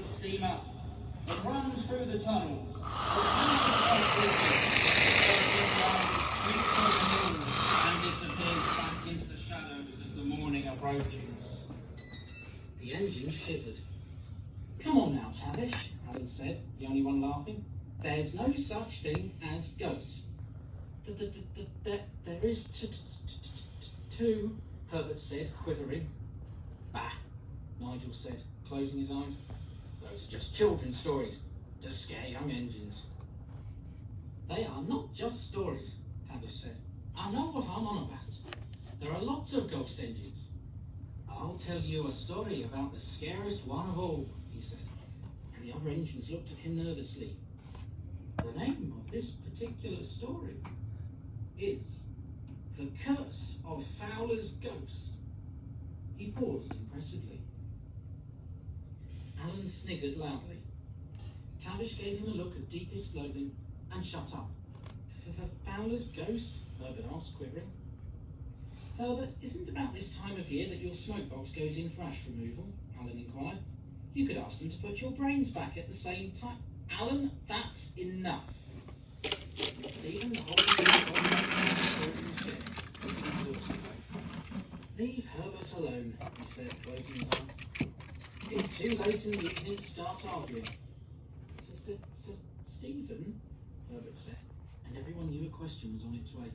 steamer. It runs through the tunnels, it runs across bridges, bursts into arms, creaks over hills, and disappears back into the shadows as the morning approaches. The engine shivered. "Come on now, Tavish," Alan said, the only one laughing. "There's no such thing as ghosts." There is two, Herbert said, quivering. "Bah," Nigel said, closing his eyes. "Those are just children's stories to scare young engines." "They are not just stories," Tavish said. "I know what I'm on about. There are lots of ghost engines. I'll tell you a story about the scariest one of all," he said, and the other engines looked at him nervously. "The name of this particular story is The Curse of Fowler's Ghost." He paused impressively. Alan sniggered loudly. Tavish gave him a look of deepest loathing and shut up. "Fowler's Ghost?" Herbert asked, quivering. "Herbert, isn't it about this time of year that your smoke box goes in for ash removal?" Alan inquired. "You could ask them to put your brains back at the same time." "Alan, that's enough." Stephen, the whole exhaustedly. "Leave Herbert alone," he said, closing his eyes. "It's too late in the evening to start arguing." Stephen, Herbert said, and everyone knew a question was on its way.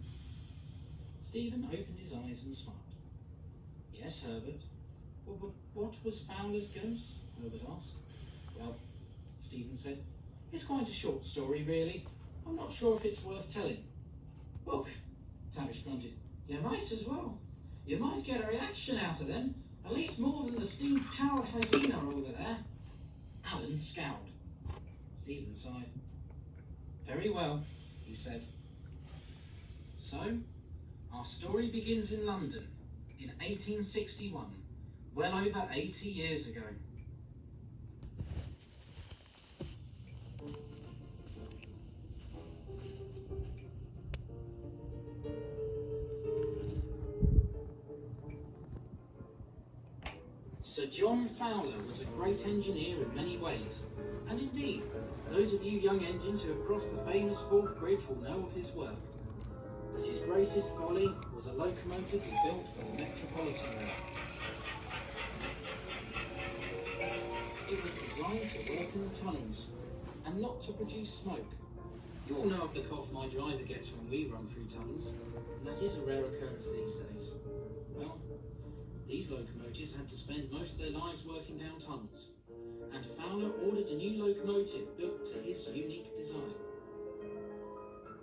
Stephen opened his eyes and smiled. "Yes, Herbert." What was Fowler's ghost?" Herbert asked. "Well," Stephen said, "it's quite a short story, really. I'm not sure if it's worth telling." "Well," Tavish grunted, "you might as well. You might get a reaction out of them, at least more than the steam-powered hyena over there." Alan scowled. Stephen sighed. "Very well," he said. "So, our story begins in London in 1861, well over 80 years ago. Sir John Fowler was a great engineer in many ways, and indeed, those of you young engines who have crossed the famous Forth Bridge will know of his work. But his greatest folly was a locomotive he built for the Metropolitan Rail. It was designed to work in the tunnels, and not to produce smoke. You all know of the cough my driver gets when we run through tunnels, and that is a rare occurrence these days. Well, these locomotives had to spend most of their lives working down tunnels, and Fowler ordered a new locomotive built to his unique design.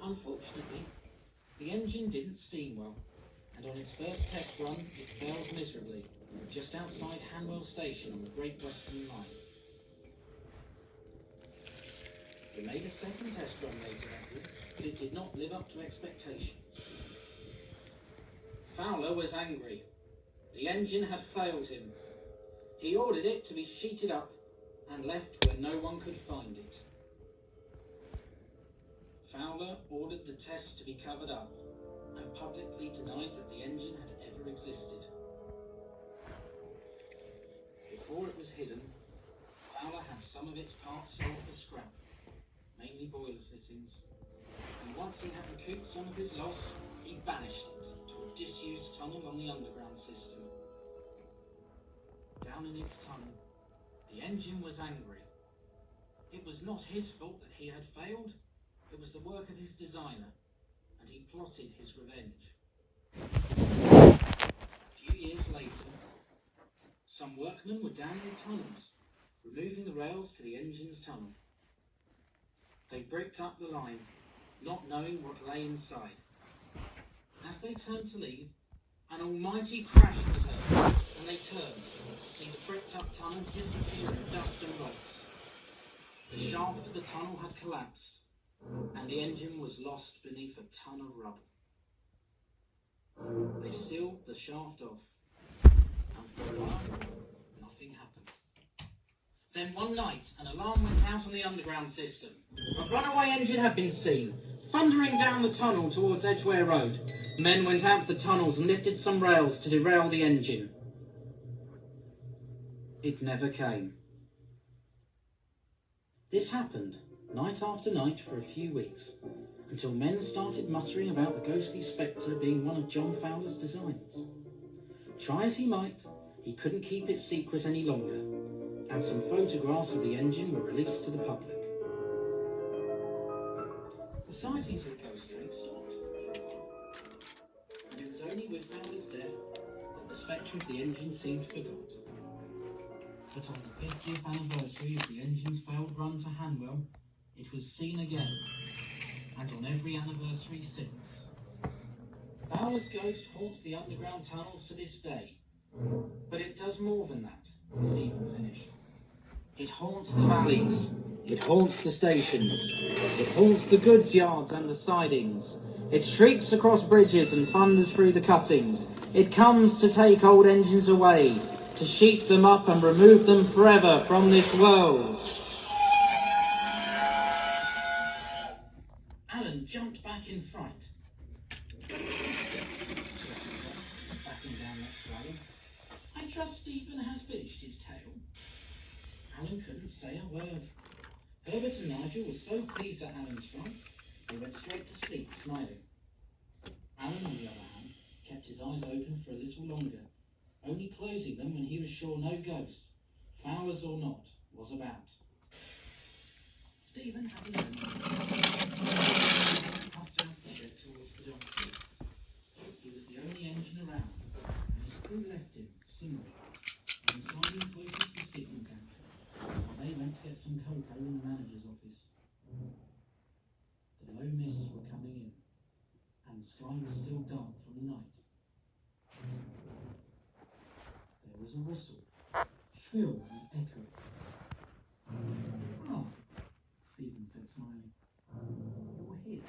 Unfortunately, the engine didn't steam well, and on its first test run it failed miserably, just outside Hanwell Station on the Great Western Line. They made a second test run later that year, but it did not live up to expectations. Fowler was angry. The engine had failed him. He ordered it to be sheeted up and left where no one could find it. Fowler ordered the test to be covered up and publicly denied that the engine had ever existed. Before it was hidden, Fowler had some of its parts sold for scrap, mainly boiler fittings, and once he had recouped some of his loss, he banished it to a disused tunnel on the underground system. Down in its tunnel, the engine was angry. It was not his fault that he had failed. It was the work of his designer, and he plotted his revenge. A few years later, some workmen were down in the tunnels, removing the rails to the engine's tunnel. They bricked up the line, not knowing what lay inside. As they turned to leave, an almighty crash was heard, and they turned to see the bricked-up tunnel disappear in dust and rocks. The shaft of the tunnel had collapsed, and the engine was lost beneath a ton of rubble. They sealed the shaft off, and for a while, nothing happened. Then one night, an alarm went out on the underground system. A runaway engine had been seen, thundering down the tunnel towards Edgware Road. Men went out to the tunnels and lifted some rails to derail the engine. It never came. This happened night after night for a few weeks, until men started muttering about the ghostly spectre being one of John Fowler's designs. Try as he might, he couldn't keep it secret any longer, and some photographs of the engine were released to the public. The sightings of Ghost Train stopped for a while, and it was only with Fowler's death that the spectre of the engine seemed forgot. But on the 50th anniversary of the engine's failed run to Hanwell, it was seen again, and on every anniversary since. Fowler's ghost haunts the underground tunnels to this day, but it does more than that, Stephen finished. It haunts the valleys, it haunts the stations, it haunts the goods yards and the sidings. It shrieks across bridges and thunders through the cuttings. It comes to take old engines away, to sheet them up and remove them forever from this world. Alan jumped back in fright. Mister, backing down next to Alan, I trust Stephen has finished his tale. Alan couldn't say a word. Herbert and Nigel were so pleased at Alan's fright, they went straight to sleep, smiling. Alan, on the other hand, kept his eyes open for a little longer, only closing them when he was sure no ghost, Fowler's or not, was about. Stephen had a moment. He puffed out of the shed towards the junction. He was the only engine around, and his crew left him, singly, and Simon closed the signal gantry, while they went to get some cocoa in the manager's office. The low mists were coming in, and the sky was still dark from the night. There was a whistle, shrill and echoing. "Ah," Stephen said, smiling. "You're here."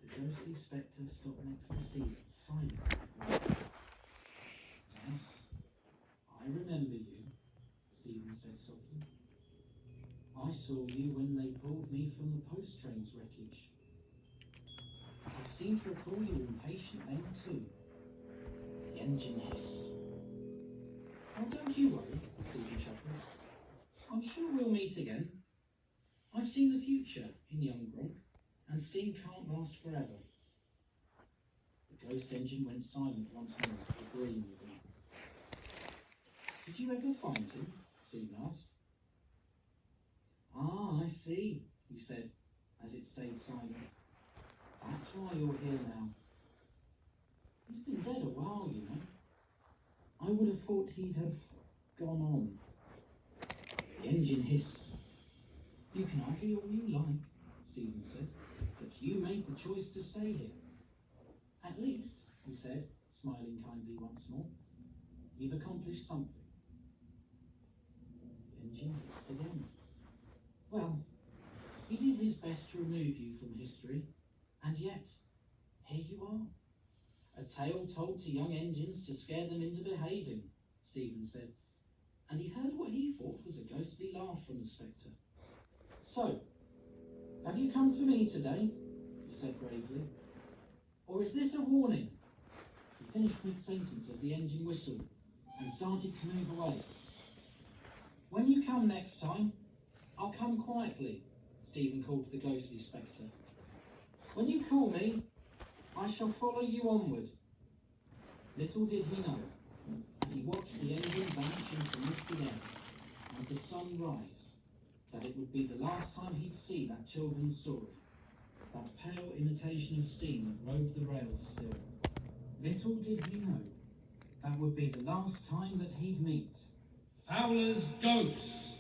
The ghostly spectre stopped next to Stephen, silent. "Yes, I remember you," Stephen said softly. "I saw you when they pulled me from the post train's wreckage. I seem to recall you were impatient then too." The engine hissed. "Oh, don't you worry," Stephen chuckled. "I'm sure we'll meet again. I've seen the future in young Gronk, and steam can't last forever." The ghost engine went silent once more, agreeing with him. "Did you ever find him?" Stephen asked. "Ah, I see," he said, as it stayed silent. "That's why you're here now. He's been dead a while, you know. I would have thought he'd have gone on." The engine hissed. "You can argue all you like," Stephen said, "but you made the choice to stay here. At least," he said, smiling kindly once more, "you've accomplished something." The engine hissed again. "Well, he did his best to remove you from history, and yet, here you are. A tale told to young engines to scare them into behaving," Stephen said, and he heard what he thought was a ghostly laugh from the spectre. "So, have you come for me today?" he said bravely. "Or is this a warning?" He finished mid-sentence as the engine whistled and started to move away. "When you come next time, I'll come quietly," Stephen called to the ghostly spectre. "When you call me, I shall follow you onward." Little did he know, as he watched the engine vanish into the misty air and the sun rise, that it would be the last time he'd see that children's story, that pale imitation of steam that rode the rails still. Little did he know that would be the last time that he'd meet Fowler's ghost.